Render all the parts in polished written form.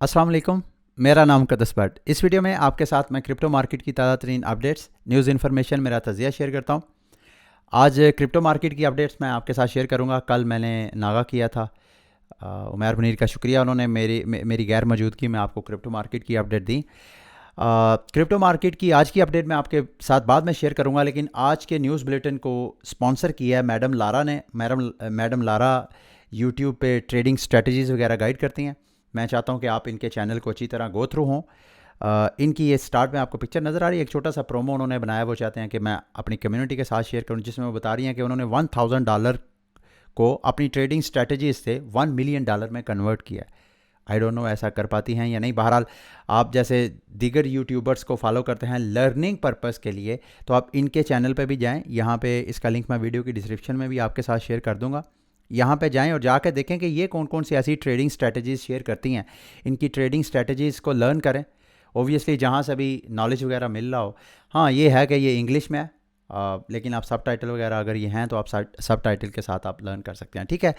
अस्सलाम वालेकुम। मेरा नाम कदस भट्ट। इस वीडियो में आपके साथ मैं क्रिप्टो मार्केट की ताज़ा तरीन अपडेट्स, न्यूज़ इन्फॉर्मेशन, मेरा तजिया शेयर करता हूँ। आज क्रिप्टो मार्केट की अपडेट्स मैं आपके साथ शेयर करूँगा। कल मैंने नागा किया था। उमैर मुनीर का शुक्रिया, उन्होंने मेरी गैर मौजूदगी में आपको क्रिप्टो मार्केट की अपडेट दी। क्रिप्टो मार्केट की आज की अपडेट मैं आपके साथ बाद में शेयर करूंगा, लेकिन आज के न्यूज़ बुलेटिन को स्पॉन्सर किया है मैडम लारा ने। मैडम लारा यूट्यूब पे ट्रेडिंग स्ट्रेटजीज़ वगैरह गाइड करती हैं। मैं चाहता हूं कि आप इनके चैनल को अच्छी तरह गो थ्रू हों। इनकी ये स्टार्ट में आपको पिक्चर नज़र आ रही है, एक छोटा सा प्रोमो उन्होंने बनाया। वो चाहते हैं कि मैं अपनी कम्युनिटी के साथ शेयर करूं, जिसमें वो बता रही हैं कि उन्होंने $1000 को अपनी ट्रेडिंग स्ट्रेटजीज से $1 मिलियन में कन्वर्ट किया है। आई डोंट नो ऐसा कर पाती हैं या नहीं। बहरहाल आप जैसे दीगर यूट्यूबर्स को फॉलो करते हैं लर्निंग पर्पस के लिए, तो आप इनके चैनल पे भी जाएं। यहाँ पे इसका लिंक मैं वीडियो की डिस्क्रिप्शन में भी आपके साथ शेयर कर दूंगा। यहाँ पे जाएं और जाकर देखें कि ये कौन कौन सी ऐसी ट्रेडिंग स्ट्रेटजीज शेयर करती हैं। इनकी ट्रेडिंग स्ट्रेटजीज़ को लर्न करें। ओबियसली जहाँ से भी नॉलेज वगैरह मिल रहा हो। हाँ, ये है कि ये इंग्लिश में है, लेकिन आप सब टाइटल वगैरह अगर ये हैं तो आप सब टाइटल के साथ आप लर्न कर सकते हैं। ठीक है,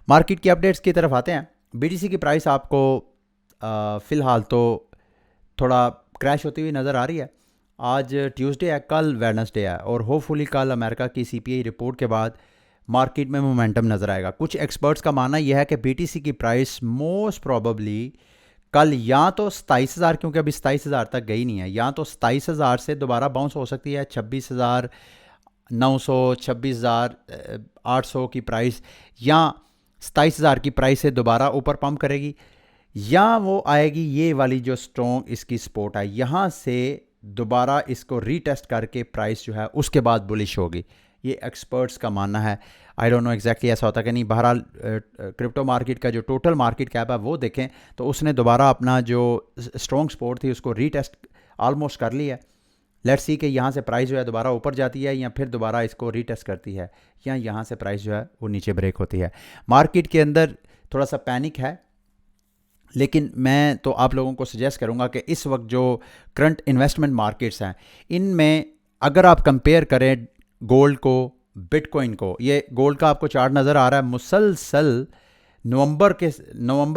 मार्केट की अपडेट्स की तरफ आते हैं। बीटीसी की प्राइस आपको फ़िलहाल तो थोड़ा क्रैश होती हुई नज़र आ रही है। आज ट्यूसडे है, कल वेडनेसडे है, और होपफुली कल अमेरिका की सीपीआई रिपोर्ट के बाद मार्केट में मोमेंटम नज़र आएगा। कुछ एक्सपर्ट्स का मानना यह है कि बीटीसी की प्राइस मोस्ट प्रोबेबली कल या तो 27,000, क्योंकि अभी 27,000 तक गई नहीं है, या तो 27,000 से दोबारा बाउंस हो सकती है 26,900 26,800 की प्राइस, या 27,000 की प्राइस से दोबारा ऊपर पंप करेगी, या वो आएगी ये वाली जो स्ट्रॉन्ग इसकी सपोर्ट है, यहाँ से दोबारा इसको रीटेस्ट करके प्राइस जो है उसके बाद बुलिश होगी। ये एक्सपर्ट्स का मानना है। आई डोंट नो एग्जैक्टली ऐसा होता कि नहीं। बहरहाल क्रिप्टो मार्केट का जो टोटल मार्केट कैप है वो देखें तो उसने दोबारा अपना जो स्ट्रॉन्ग सपोर्ट थी उसको रीटेस्ट ऑलमोस्ट कर लिया है। लेट्स सी कि यहाँ से प्राइस जो है दोबारा ऊपर जाती है, या फिर दोबारा इसको रीटेस्ट करती है, या यहाँ से प्राइस जो है वो नीचे ब्रेक होती है। मार्केट के अंदर थोड़ा सा पैनिक है, लेकिन मैं तो आप लोगों को सजेस्ट करूंगा कि इस वक्त जो करंट इन्वेस्टमेंट मार्केट्स हैं, इनमें अगर आप कंपेयर करें गोल्ड को, बिटकॉइन को, ये गोल्ड का आपको चार्ट नज़र आ रहा है, मुसलसल नवंबर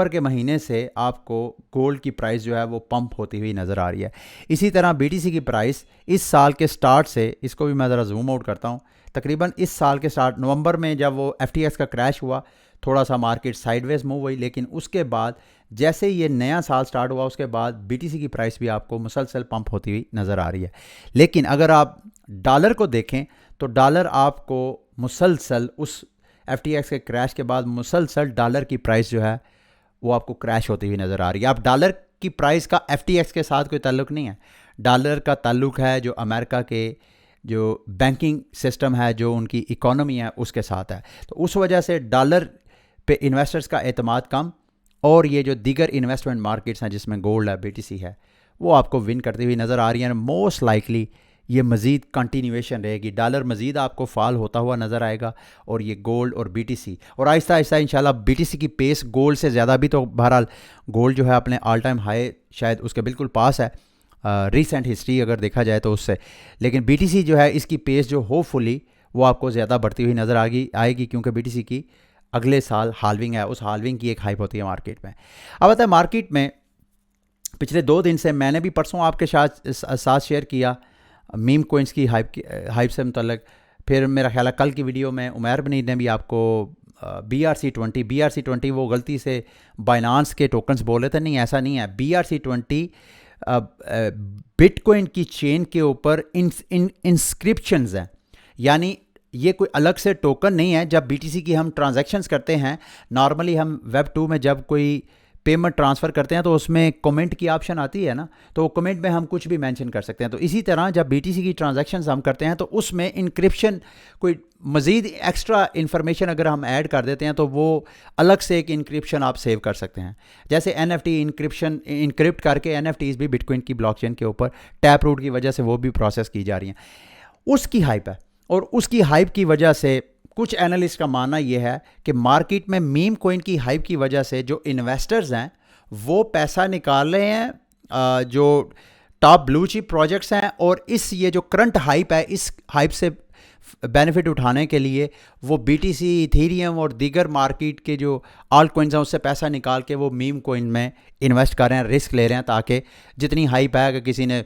के महीने से आपको गोल्ड की प्राइस जो है वो पंप होती हुई नज़र आ रही है। इसी तरह बीटीसी की प्राइस इस साल के स्टार्ट से, इसको भी मैं ज़रा जूम आउट करता हूँ, तकरीबन इस साल के स्टार्ट नवंबर में जब वो FTX का क्रैश हुआ, थोड़ा सा मार्केट साइडवेज मूव हुई, लेकिन उसके बाद जैसे ये नया साल स्टार्ट हुआ उसके बाद बीटीसी की प्राइस भी आपको मुसलसल पंप होती हुई नज़र आ रही है। लेकिन अगर आप डॉलर को देखें तो डॉलर आपको मुसलसल उस FTX के क्रैश के बाद मुसलसल डॉलर की प्राइस जो है वो आपको क्रैश होती हुई नज़र आ रही है। अब डॉलर की प्राइस का FTX के साथ कोई ताल्लुक नहीं है। डॉलर का ताल्लुक है जो अमेरिका के जो बैंकिंग सिस्टम है, जो उनकी इकोनॉमी है, उसके साथ है। तो उस वजह से डॉलर पे इन्वेस्टर्स का एतमाद कम, और ये जो दीगर इन्वेस्टमेंट मार्केट्स हैं जिसमें गोल्ड है, BTC है, वो आपको विन करती हुई नज़र आ रही है। मोस्ट लाइकली ये मज़ीद कंटिन्यूएशन रहेगी। डॉलर मज़ीद आपको फॉल होता हुआ नज़र आएगा, और ये गोल्ड और BTC, और आहिस्ता आहिस्ता इंशाल्लाह BTC की पेस गोल्ड से ज़्यादा भी, तो बहरहाल गोल्ड जो है अपने ऑल टाइम हाई शायद उसके बिल्कुल पास है रीसेंट हिस्ट्री अगर देखा जाए तो उससे। लेकिन BTC जो है इसकी पेस जो होपफुली वो आपको ज़्यादा बढ़ती हुई नज़र आएगी, क्योंकि BTC की अगले साल हाल्विंग है, उस हाल्विंग की एक हाइप होती है मार्केट में। अब आता है मार्केट में पिछले 2 दिन से, मैंने भी परसों आपके साथ शेयर किया मीम कोइंस की हाइप से मुतल्लिक, फिर मेरा ख्याल है कल की वीडियो में उमैर बनीर ने भी आपको BRC20 वो गलती से बाइनांस के टोकन्स बोले थे। नहीं, ऐसा नहीं है। BRC20 बिटकॉइन की चेन के ऊपर इंस्क्रिप्शंस हैं, यानी ये कोई अलग से टोकन नहीं है। जब BTC की हम ट्रांजैक्शंस करते हैं, नॉर्मली हम Web2 में जब कोई पेमेंट ट्रांसफ़र करते हैं तो उसमें कमेंट की ऑप्शन आती है ना, तो कमेंट में हम कुछ भी मेंशन कर सकते हैं। तो इसी तरह जब BTC की ट्रांजैक्शंस हम करते हैं तो उसमें इंक्रिप्शन, कोई मज़ीद एक्स्ट्रा इन्फॉर्मेशन अगर हम ऐड कर देते हैं तो वो अलग से एक इंक्रिप्शन आप सेव कर सकते हैं। जैसे NFT इंक्रिप्ट करके NFTs भी बिटकॉइन की ब्लॉकचेन के ऊपर टैप रूट की वजह से वो भी प्रोसेस की जा रही हैं। उसकी हाइप है, और उसकी हाइप की वजह से कुछ एनालिस्ट का मानना यह है कि मार्केट में मीम कोइन की हाइप की वजह से जो इन्वेस्टर्स हैं वो पैसा निकाल रहे हैं जो टॉप ब्लू चिप प्रोजेक्ट्स हैं, और ये जो करंट हाइप है, इस हाइप से बेनिफिट उठाने के लिए वो BTC, इथीरियम और दीगर मार्केट के जो आल्ट कॉइन्स हैं उससे पैसा निकाल के वो मीम कॉइन में इन्वेस्ट कर रहे हैं, रिस्क ले रहे हैं, ताकि जितनी हाइप है, अगर किसी ने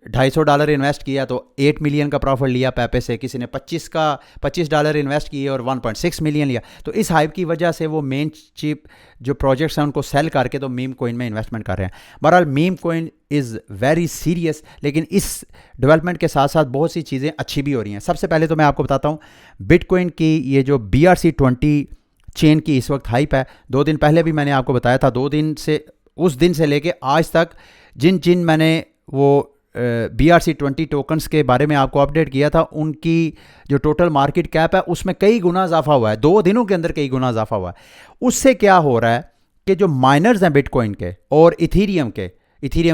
$250 इन्वेस्ट किया तो 8 मिलियन का प्रॉफिट लिया पेपे से, किसी ने $25 इन्वेस्ट किए और 1.6 मिलियन लिया। तो इस हाइप की वजह से वो मेन चिप जो प्रोजेक्ट्स हैं उनको सेल करके तो मीम कॉइन में इन्वेस्टमेंट कर रहे हैं। बहरहाल meme coin is very serious, लेकिन इस डेवलपमेंट के साथ साथ बहुत सी चीज़ें अच्छी भी हो रही हैं। सबसे पहले तो मैं आपको बताता हूँ बिटकॉइन की ये जो BRC20 चेन की इस वक्त हाइप है। 2 दिन पहले भी मैंने आपको बताया था, 2 दिन से उस दिन से लेके आज तक जिन मैंने वो BRC20 टोकन्स के बारे में आपको अपडेट किया था, उनकी जो टोटल मार्केट कैप है उसमें कई गुना इजाफा हुआ है। 2 दिनों के अंदर कई गुना इजाफा हुआ है। उससे क्या हो रहा है कि जो माइनर्स हैं बिटकॉइन के और इथीरियम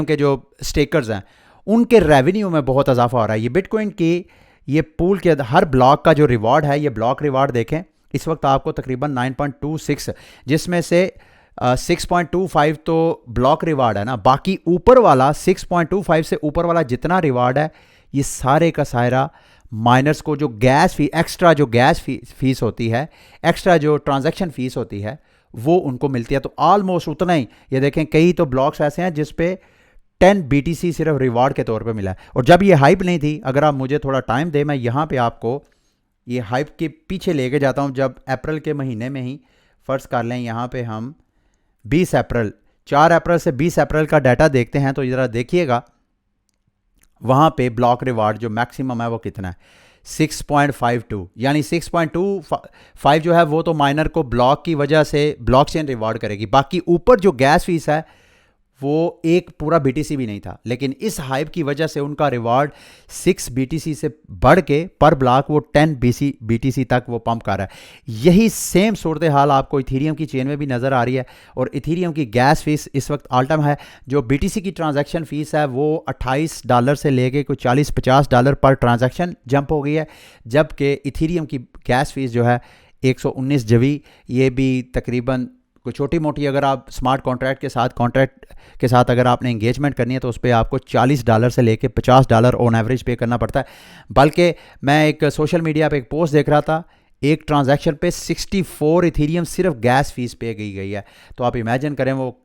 के जो स्टेकर्स हैं, उनके रेवेन्यू में बहुत इजाफा हो रहा है। ये बिटकॉइन की ये पूल के हर ब्लॉक का जो रिवार्ड है, ये ब्लॉक रिवार्ड देखें, इस वक्त आपको तकरीबन 9.26, जिसमें से 6.25 तो ब्लॉक रिवार्ड है ना, बाकी ऊपर वाला 6.25 से ऊपर वाला जितना रिवार्ड है, ये सारे का सारा माइनर्स को जो गैस फी, एक्स्ट्रा जो गैस फीस होती है, एक्स्ट्रा जो ट्रांजैक्शन फीस होती है, वो उनको मिलती है। तो ऑलमोस्ट उतना ही, ये देखें कई तो ब्लॉक्स ऐसे हैं जिस पे 10 BTC सिर्फ रिवार्ड के तौर पे मिला है। और जब ये हाइप नहीं थी, अगर आप मुझे थोड़ा टाइम दें, मैं यहाँ पे आपको ये हाइप के पीछे लेके जाता हूँ। जब अप्रैल के महीने में ही फ़र्ज़ कर लें, यहाँ पे हम 4 अप्रैल से 20 अप्रैल का डाटा देखते हैं, तो ज़रा देखिएगा वहाँ पे ब्लॉक रिवार्ड जो मैक्सिमम है वो कितना है, 6.52, यानी 6.25 जो है वो तो माइनर को ब्लॉक की वजह से ब्लॉकचेन रिवार्ड करेगी। बाकी ऊपर जो गैस फीस है वो एक पूरा BTC भी नहीं था, लेकिन इस हाइप की वजह से उनका रिवार्ड 6 BTC से बढ़ के पर ब्लॉक वो 10 BTC तक वो पंप कर रहा है। यही सेम सूरत हाल आपको इथीरियम की चेन में भी नज़र आ रही है। और इथीरियम की गैस फीस इस वक्त ऑल टाइम है। जो BTC की ट्रांजैक्शन फ़ीस है वो $28 से लेके कोई $40-50 पर ट्रांजैक्शन जंप हो गई है, जबकि इथीरियम की गैस फीस जो है 119 जवी, ये भी तकरीबन कोई छोटी मोटी, अगर आप स्मार्ट कॉन्ट्रैक्ट के साथ अगर आपने इंगेजमेंट करनी है तो उस पर आपको $40 से लेके $50 ऑन एवरेज पे करना पड़ता है। बल्कि मैं एक सोशल मीडिया पे एक पोस्ट देख रहा था, एक ट्रांजैक्शन पे 64 इथीरियम सिर्फ गैस फीस पे गई है। तो आप इमेजिन करें वो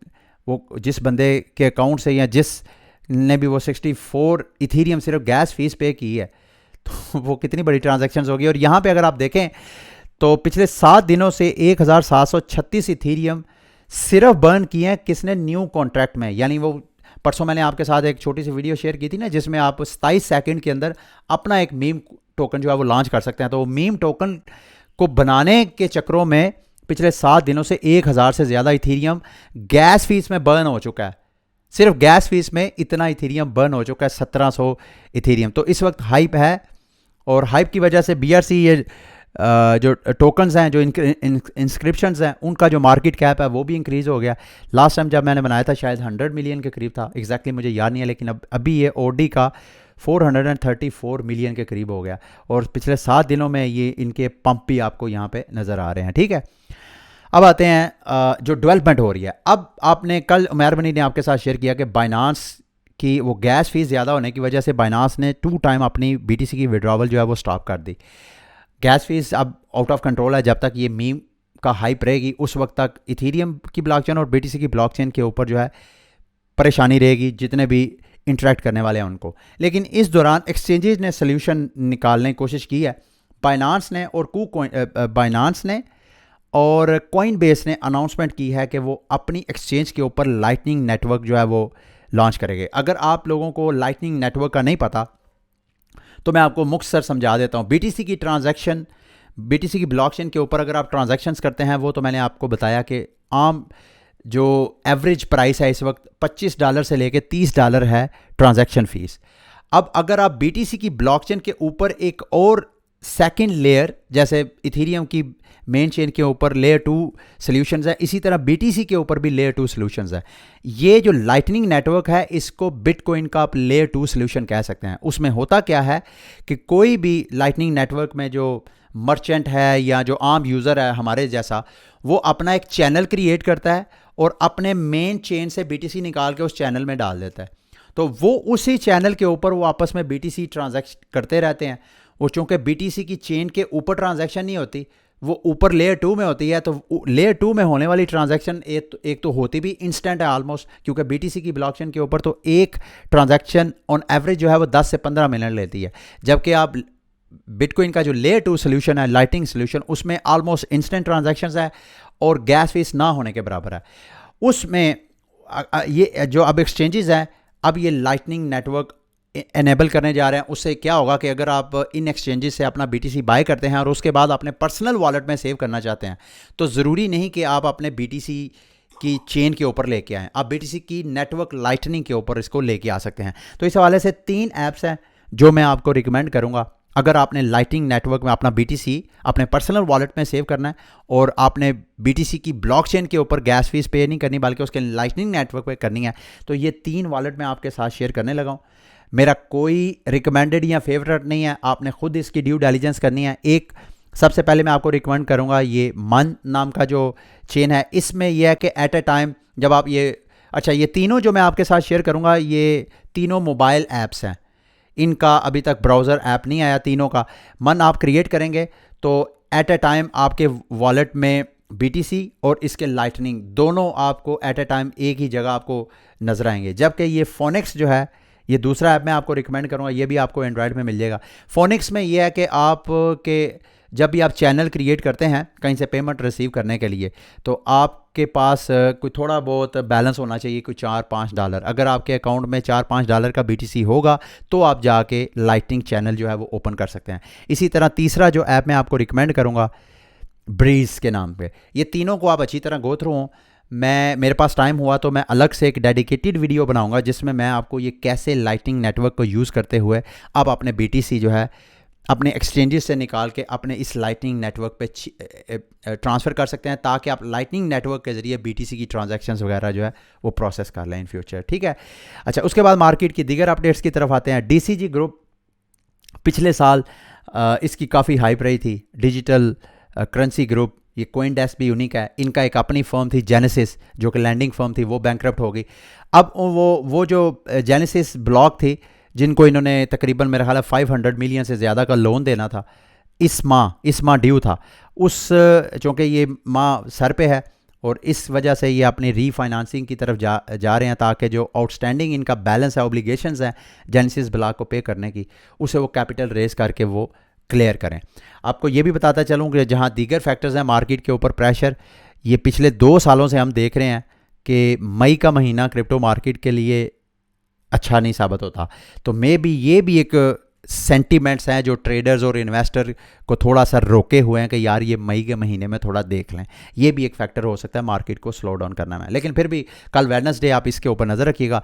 जिस बंदे के अकाउंट से या जिस ने भी वो 64 इथीरियम सिर्फ गैस फीस पे की है, तो वो कितनी बड़ी ट्रांजैक्शन होगी। और यहाँ पर अगर आप देखें तो पिछले 7 दिनों से 1736 इथीरियम सिर्फ बर्न किए हैं किसने, न्यू कॉन्ट्रैक्ट में। यानी वो परसों मैंने आपके साथ एक छोटी सी वीडियो शेयर की थी ना, जिसमें आप 27 सेकंड के अंदर अपना एक मीम टोकन जो है वो लॉन्च कर सकते हैं। तो वो मीम टोकन को बनाने के चक्रों में पिछले 7 दिनों से 1000 से ज़्यादा इथीरियम गैस फीस में बर्न हो चुका है। सिर्फ गैस फीस में इतना इथीरियम बर्न हो चुका है, 1700 इथीरियम। तो इस वक्त हाइप है, और हाइप की वजह से BRC ये जो टोकन्स हैं, जो इंस्क्रिप्शंस हैं, उनका जो मार्केट कैप है वो भी इंक्रीज़ हो गया। लास्ट टाइम जब मैंने बनाया था शायद 100 मिलियन के करीब था, एग्जैक्टली मुझे याद नहीं है, लेकिन अभी ये OD का 434 मिलियन के करीब हो गया। और पिछले 7 दिनों में ये इनके पंप भी आपको यहाँ पे नज़र आ रहे हैं। ठीक है, अब आते हैं जो डेवलपमेंट हो रही है। अब आपने कल उमैर बनी ने आपके साथ शेयर किया कि बाइनांस की वो गैस फीस ज़्यादा होने की वजह से बाइनांस ने 2 टाइम अपनी BTC की विड्रॉवल जो है वो स्टॉप कर दी। गैस फीस अब आउट ऑफ कंट्रोल है। जब तक ये मीम का हाइप रहेगी उस वक्त तक इथीरियम की ब्लॉकचेन और BTC की ब्लॉकचेन के ऊपर जो है परेशानी रहेगी, जितने भी इंटरेक्ट करने वाले हैं उनको। लेकिन इस दौरान एक्सचेंजेस ने सोल्यूशन निकालने की कोशिश की है। बाइनांस ने और कॉइनबेस ने अनाउंसमेंट की है कि वो अपनी एक्सचेंज के ऊपर लाइटनिंग नेटवर्क जो है वो लॉन्च करेंगे। अगर आप लोगों को लाइटनिंग नेटवर्क का नहीं पता तो मैं आपको मुख्तसर समझा देता हूँ। BTC की ब्लॉकचेन के ऊपर अगर आप ट्रांजैक्शंस करते हैं, वो तो मैंने आपको बताया कि आम जो एवरेज प्राइस है इस वक्त $25 से लेके $30 है ट्रांजैक्शन फ़ीस। अब अगर आप BTC की ब्लॉकचेन के ऊपर एक और सेकंड लेयर, जैसे इथीरियम की मेन चेन के ऊपर लेयर 2 सॉल्यूशंस है, इसी तरह BTC के ऊपर भी लेयर 2 सॉल्यूशंस है। ये जो लाइटनिंग नेटवर्क है, इसको बिटकॉइन का आप लेयर 2 सॉल्यूशन कह सकते हैं। उसमें होता क्या है कि कोई भी लाइटनिंग नेटवर्क में जो मर्चेंट है या जो आम यूज़र है हमारे जैसा, वो अपना एक चैनल क्रिएट करता है और अपने मेन चेन से BTC निकाल के उस चैनल में डाल देता है। तो वो उसी चैनल के ऊपर वो आपस में BTC ट्रांजैक्ट करते रहते हैं। वो चूँकि BTC की चेन के ऊपर ट्रांजैक्शन नहीं होती, वो ऊपर लेयर 2 में होती है, तो लेयर 2 में होने वाली ट्रांजैक्शन एक तो होती भी इंस्टेंट है ऑलमोस्ट, क्योंकि BTC की ब्लॉकचेन के ऊपर तो एक ट्रांजैक्शन ऑन एवरेज जो है वो 10 से 15 मिनट लेती है, जबकि आप बिटकॉइन का जो लेयर 2 सोल्यूशन है, लाइटनिंग सोल्यूशन, उसमें ऑलमोस्ट इंस्टेंट ट्रांजैक्शंस है और गैस फीस ना होने के बराबर है। उसमें ये जो अब एक्सचेंजेस हैं, अब ये लाइटनिंग नेटवर्क एनेबल करने जा रहे हैं। उससे क्या होगा कि अगर आप इन एक्सचेंजेस से अपना BTC बाय करते हैं और उसके बाद अपने पर्सनल वॉलेट में सेव करना चाहते हैं, तो ज़रूरी नहीं कि आप अपने BTC की चेन के ऊपर लेके आएँ, आप BTC की नेटवर्क लाइटनिंग के ऊपर इसको लेके आ सकते हैं। तो इस हवाले से 3 ऐप्स हैं जो मैं आपको रिकमेंड करूँगा। अगर आपने लाइटनिंग नेटवर्क में अपना BTC अपने पर्सनल वॉलेट में सेव करना है और आपने BTC की ब्लॉकचेन के ऊपर गैस फीस पे नहीं करनी बल्कि उसके लाइटनिंग नेटवर्क पे करनी है, तो ये 3 वॉलेट मैं आपके साथ शेयर करने लगा हूँ। मेरा कोई रिकमेंडेड या फेवरेट नहीं है, आपने खुद इसकी ड्यू डिलिजेंस करनी है। एक सबसे पहले मैं आपको रिकमेंड करूँगा ये मन नाम का जो चेन है, इसमें यह है कि एट ए टाइम जब आप ये तीनों जो मैं आपके साथ शेयर करूँगा, ये तीनों मोबाइल ऐप्स हैं, इनका अभी तक ब्राउज़र ऐप नहीं आया तीनों का। मन आप क्रिएट करेंगे तो एट ए टाइम आपके वॉलेट में BTC और इसके लाइटनिंग दोनों आपको एट ए टाइम एक ही जगह आपको नजर आएंगे। जबकि ये फोनिक्स जो है, ये दूसरा ऐप मैं आपको रिकमेंड करूँगा, ये भी आपको एंड्रॉयड में मिल जाएगा। फोनिक्स में ये है कि आप के जब भी आप चैनल क्रिएट करते हैं कहीं से पेमेंट रिसीव करने के लिए, तो आपके पास कोई थोड़ा बहुत बैलेंस होना चाहिए, कोई $4-5। अगर आपके अकाउंट में $4-5 का BTC होगा तो आप जाके लाइटनिंग चैनल जो है वो ओपन कर सकते हैं। इसी तरह तीसरा जो ऐप मैं आपको रिकमेंड करूँगा, ब्रीज के नाम पे, ये तीनों को आप अच्छी तरह गो थ्रू हों। मेरे पास टाइम हुआ तो मैं अलग से एक डेडिकेटेड वीडियो बनाऊंगा जिसमें मैं आपको ये कैसे लाइटनिंग नेटवर्क को यूज़ करते हुए आप अपने BTC जो है अपने एक्सचेंजेस से निकाल के अपने इस लाइटनिंग नेटवर्क पे ट्रांसफ़र कर सकते हैं, ताकि आप लाइटनिंग नेटवर्क के ज़रिए BTC की ट्रांजैक्शंस वगैरह जो है वो प्रोसेस कर लें इन फ्यूचर। ठीक है, अच्छा, उसके बाद मार्केट की दीगर अपडेट्स की तरफ आते हैं। DCG ग्रुप पिछले साल इसकी काफ़ी हाइप रही थी। डिजिटल करेंसी ग्रुप, ये CoinDesk भी यूनिक है, इनका एक अपनी फर्म थी जेनेसिस जो कि लैंडिंग फर्म थी, वो बैंकरप्ट हो गई। अब वो जो जेनेसिस ब्लॉक थी जिनको इन्होंने तकरीबन मेरा ख्याल है 500 मिलियन से ज़्यादा का लोन देना था, इस माह ड्यू था, उस चूँकि ये माह सर पे है और इस वजह से ये अपनी रीफाइनेंसिंग की तरफ जा रहे हैं, ताकि जो आउटस्टैंडिंग इनका बैलेंस है, ऑब्लिगेशंस हैं जेनेसिस ब्लॉक को पे करने की, उसे वो कैपिटल रेज करके वो क्लियर करें। आपको ये भी बताता चलूँ कि जहाँ दीगर फैक्टर्स हैं मार्केट के ऊपर प्रेशर, ये पिछले 2 सालों से हम देख रहे हैं कि मई का महीना क्रिप्टो मार्केट के लिए अच्छा नहीं साबित होता। तो ये भी एक सेंटीमेंट्स हैं जो ट्रेडर्स और इन्वेस्टर को थोड़ा सा रोके हुए हैं कि यार ये मई के महीने में थोड़ा देख लें। ये भी एक फैक्टर हो सकता है मार्केट को स्लो डाउन करने में, लेकिन फिर भी कल वेडनेसडे आप इसके ऊपर नज़र रखिएगा।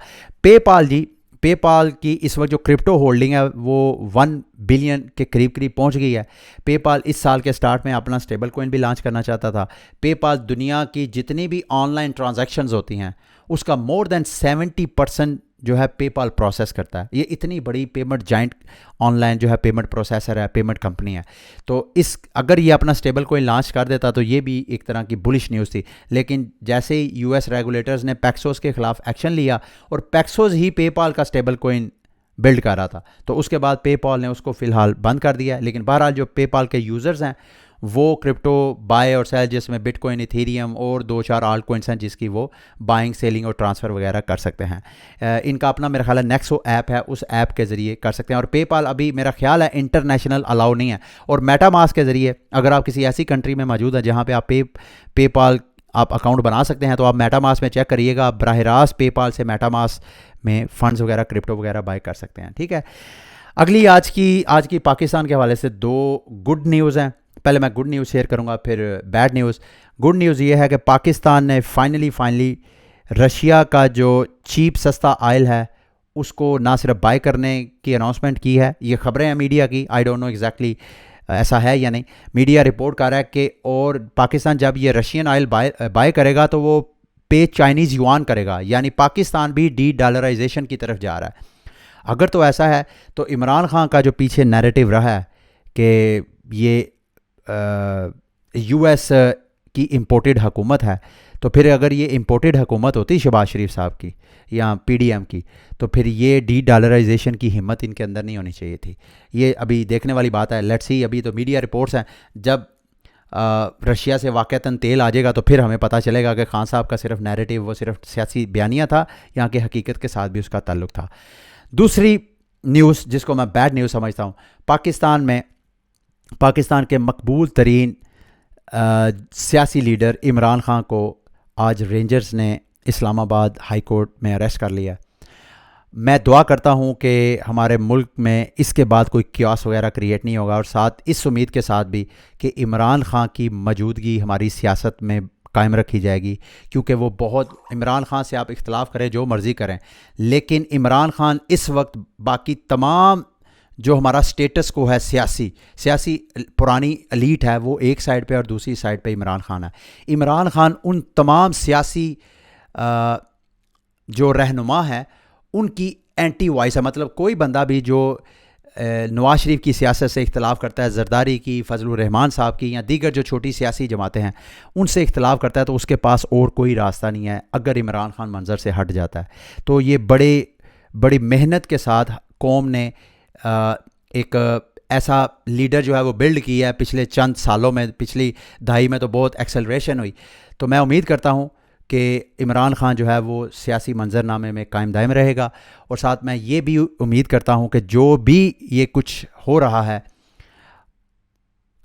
पेपाल की इस वक्त जो क्रिप्टो होल्डिंग है वो 1 बिलियन के करीब पहुंच गई है। पेपाल इस साल के स्टार्ट में अपना स्टेबल कॉइन भी लॉन्च करना चाहता था। पेपाल दुनिया की जितनी भी ऑनलाइन ट्रांजैक्शंस होती हैं उसका मोर देन 70% जो है पेपाल प्रोसेस करता है। ये इतनी बड़ी पेमेंट जाइंट ऑनलाइन जो है पेमेंट प्रोसेसर है, पेमेंट कंपनी है। तो अगर ये अपना स्टेबल कॉइन लॉन्च कर देता तो ये भी एक तरह की बुलिश न्यूज़ थी, लेकिन जैसे ही US रेगुलेटर्स ने पैक्सोस के खिलाफ एक्शन लिया और पैक्सोस ही पेपाल का स्टेबल कॉइन बिल्ड कर रहा था, तो उसके बाद पेपाल ने उसको फ़िलहाल बंद कर दिया। लेकिन बहरहाल जो पेपाल के यूज़र्स हैं वो क्रिप्टो बाय और सेल, जिसमें बिटकॉइन, इथेरियम और 2-4 आल्ट कॉइन्स हैं जिसकी वो बाइंग, सेलिंग और ट्रांसफ़र वगैरह कर सकते हैं। इनका अपना मेरा ख्याल है नेक्सो ऐप है, उस ऐप के ज़रिए कर सकते हैं। और पेपाल अभी मेरा ख्याल है इंटरनेशनल अलाउ नहीं है। और मेटामास्क के ज़रिए अगर आप किसी ऐसी कंट्री में मौजूद हैं जहाँ पर आप पेपाल आप अकाउंट बना सकते हैं, तो आप मेटामास्क में चेक करिएगा, आप बराह रास्त पेपाल से मेटामास्क में फ़ंड्स वगैरह, क्रिप्टो वगैरह बाय कर सकते हैं। ठीक है, अगली आज की पाकिस्तान के हवाले से 2 गुड न्यूज़ हैं। पहले मैं गुड न्यूज़ शेयर करूंगा, फिर बैड न्यूज़। गुड न्यूज़ ये है कि पाकिस्तान ने फाइनली रशिया का जो चीप सस्ता ऑयल है उसको ना सिर्फ बाय करने की अनाउंसमेंट की है, ये खबरें हैं मीडिया की, आई डोंट नो एग्जैक्टली ऐसा है या नहीं। मीडिया रिपोर्ट कर रहा है कि और पाकिस्तान जब ये रशियन ऑयल बाय करेगा तो वो पे चाइनीज़ युआन करेगा, यानी पाकिस्तान भी $डॉलराइजेशन की तरफ जा रहा है। अगर तो ऐसा है तो इमरान खान का जो पीछे नैरेटिव रहा है कि ये US की इम्पोर्टेड हुकूमत है, तो फिर अगर ये इम्पोर्टेड हुकूमत होती शहबाज शरीफ साहब की या पीडीएम की, तो फिर ये डी डॉलराइजेशन की हिम्मत इनके अंदर नहीं होनी चाहिए थी। ये अभी देखने वाली बात है, लेट्स सी। अभी तो मीडिया रिपोर्ट्स हैं, जब रशिया से वाक़तन तेल आ जाएगा तो फिर हमें पता चलेगा कि खान साहब का सिर्फ नैरेटिव वो सिर्फ सियासी बयानिया था, यहाँ की हकीकत के साथ भी उसका ताल्लुक था। दूसरी न्यूज़ जिसको मैं बैड न्यूज़ समझता हूँ, पाकिस्तान के मकबूल तरीन सियासी लीडर इमरान खान को आज रेंजर्स ने इस्लामाबाद हाई कोर्ट में अरेस्ट कर लिया। मैं दुआ करता हूँ कि हमारे मुल्क में इसके बाद कोई क्यास वगैरह क्रिएट नहीं होगा, और साथ इस उम्मीद के साथ भी कि इमरान खान की मौजूदगी हमारी सियासत में कायम रखी जाएगी, क्योंकि वो बहुत, इमरान खान से आप इख्तलाफ करें जो मर्ज़ी करें, लेकिन इमरान खान इस वक्त बाकी तमाम जो हमारा स्टेटस को है सियासी पुरानी एलीट है वो एक साइड पे और दूसरी साइड पे इमरान खान है। इमरान खान उन तमाम सियासी जो रहनुमा है उनकी एंटी वॉइस है। मतलब कोई बंदा भी जो नवाज शरीफ की सियासत से इख्तलाफ करता है, जरदारी की, फजलुर रहमान साहब की या दीगर जो छोटी सियासी जमातें हैं उनसे इख्तलाफ करता है, तो उसके पास और कोई रास्ता नहीं है अगर इमरान खान मंजर से हट जाता है। तो ये बड़ी मेहनत के साथ कौम ने एक ऐसा लीडर जो है वो बिल्ड किया है पिछले चंद सालों में, पिछली दहाई में तो बहुत एक्सेलरेशन हुई। तो मैं उम्मीद करता हूँ कि इमरान खान जो है वो सियासी मंजरनामे में कायम दायम रहेगा, और साथ मैं ये भी उम्मीद करता हूँ कि जो भी ये कुछ हो रहा है,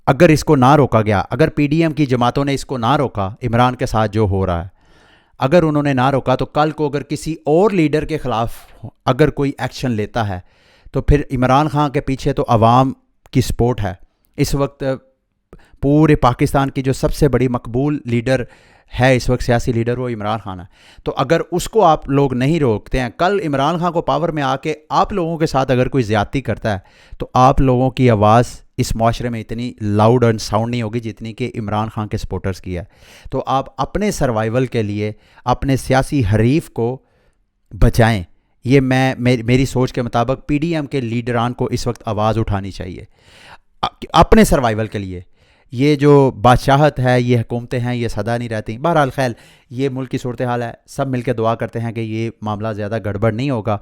अगर इसको ना रोका गया, अगर पीडीएम की जमातों ने इसको ना रोका, इमरान के साथ जो हो रहा है अगर उन्होंने ना रोका, तो कल को अगर किसी और लीडर के ख़िलाफ़ अगर कोई एक्शन लेता है तो फिर इमरान खान के पीछे तो अवाम की सपोर्ट है। इस वक्त पूरे पाकिस्तान की जो सबसे बड़ी मकबूल लीडर है इस वक्त, सियासी लीडर, वो इमरान खान है। तो अगर उसको आप लोग नहीं रोकते हैं, कल इमरान खान को पावर में आके आप लोगों के साथ अगर कोई ज़्यादती करता है, तो आप लोगों की आवाज़ इस माशरे में इतनी लाउड और साउंड नहीं होगी जितनी कि इमरान खान के सपोर्टर्स की है। तो आप अपने सर्वाइवल के लिए अपने सियासी हरीफ को बचाएं। ये मेरी सोच के मुताबिक पीडीएम के लीडरान को इस वक्त आवाज़ उठानी चाहिए अपने सर्वाइवल के लिए। ये जो बादशाहत है, ये हुकूमतें हैं, ये सदा नहीं रहती। बहरहाल खैर, ये मुल्क की सूरत हाल है, सब मिलकर दुआ करते हैं कि ये मामला ज़्यादा गड़बड़ नहीं होगा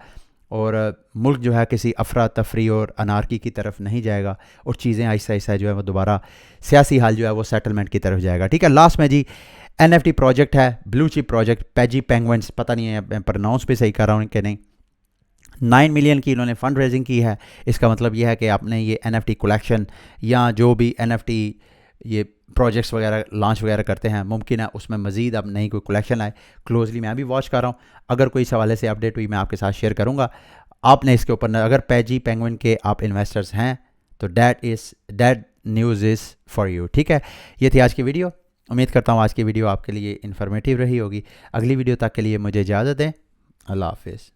और मुल्क जो है किसी अफरा तफरी और अनारकी की तरफ नहीं जाएगा, और चीज़ें आहिस्ता आहिस्ता जो है वो दोबारा सियासी हाल जो है वो सेटलमेंट की तरफ जाएगा। ठीक है, लास्ट में जी NFT प्रोजेक्ट है, ब्लू चिप प्रोजेक्ट, पैजी पेंगुइन्स, पता नहीं है मैं प्रोनाउंस भी सही कर रहा हूँ कि नहीं, 9 मिलियन की इन्होंने फ़ंड रेजिंग की है। इसका मतलब यह है कि आपने ये NFT कलेक्शन या जो भी NFT ये प्रोजेक्ट्स वगैरह लॉन्च वगैरह करते हैं, मुमकिन है उसमें मज़ीद अब नई कोई कलेक्शन आए। क्लोजली मैं भी वॉच कर रहा हूँ, अगर कोई इस हवाले से अपडेट हुई मैं आपके साथ शेयर करूँगा। आपने इसके ऊपर अगर पैजी पेंगुइन के आप इन्वेस्टर्स हैं तो that news is for you. ठीक है, ये थी आज की वीडियो। उम्मीद करता हूँ आज की वीडियो आपके लिए इन्फॉर्मेटिव रही होगी। अगली वीडियो तक के लिए मुझे इजाज़त दें। अल्लाह हाफिज़।